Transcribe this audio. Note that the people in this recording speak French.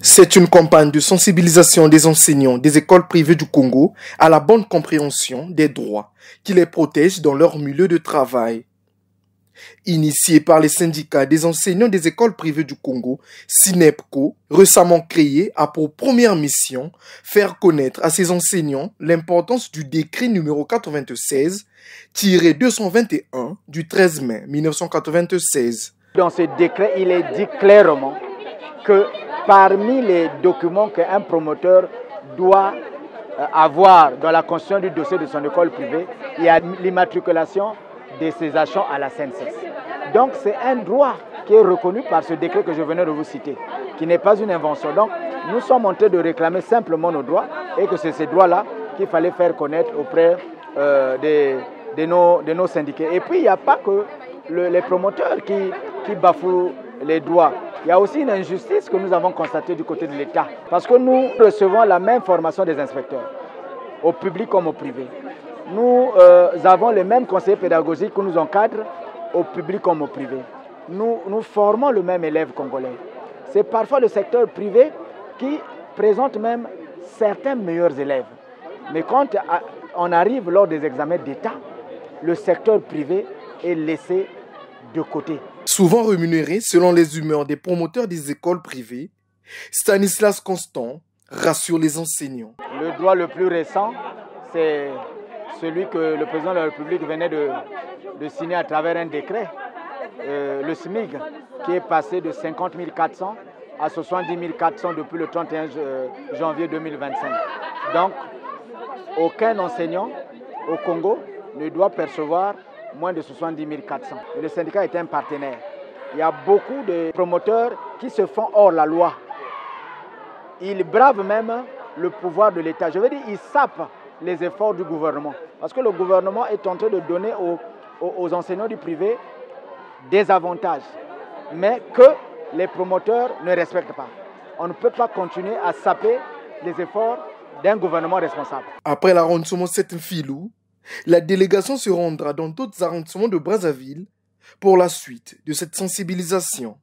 C'est une campagne de sensibilisation des enseignants des écoles privées du Congo à la bonne compréhension des droits qui les protègent dans leur milieu de travail. Initiée par les syndicats des enseignants des écoles privées du Congo, SYNEPCO, récemment créée, a pour première mission faire connaître à ces enseignants l'importance du décret numéro 96-221 du 13 mai 1996. Dans ce décret, il est dit clairement que parmi les documents qu'un promoteur doit avoir dans la constitution du dossier de son école privée, il y a l'immatriculation de ses agents à la CNSS. Donc c'est un droit qui est reconnu par ce décret que je venais de vous citer, qui n'est pas une invention. Donc nous sommes en train de réclamer simplement nos droits et que c'est ces droits-là qu'il fallait faire connaître auprès de nos syndiqués. Et puis il n'y a pas que les promoteurs qui bafouent les droits. Il y a aussi une injustice que nous avons constatée du côté de l'État. Parce que nous recevons la même formation des inspecteurs, au public comme au privé. Nous avons les mêmes conseillers pédagogiques qui nous encadrent, au public comme au privé. Nous formons le même élève congolais. C'est parfois le secteur privé qui présente même certains meilleurs élèves. Mais quand on arrive lors des examens d'État, le secteur privé est laissé de côté. Souvent rémunéré selon les humeurs des promoteurs des écoles privées, Stanislas Constant rassure les enseignants. Le droit le plus récent, c'est celui que le président de la République venait de signer à travers un décret, le SMIG, qui est passé de 50 400 à 70 400 depuis le 31 janvier 2025. Donc, aucun enseignant au Congo ne doit percevoir moins de 70 400. Et le syndicat est un partenaire. Il y a beaucoup de promoteurs qui se font hors la loi. Ils bravent même le pouvoir de l'État. Je veux dire, ils sapent les efforts du gouvernement. Parce que le gouvernement est en train de donner aux enseignants du privé des avantages, mais que les promoteurs ne respectent pas. On ne peut pas continuer à saper les efforts d'un gouvernement responsable. Après l'arrondissement 7 Filou, la délégation se rendra dans d'autres arrondissements de Brazzaville pour la suite de cette sensibilisation.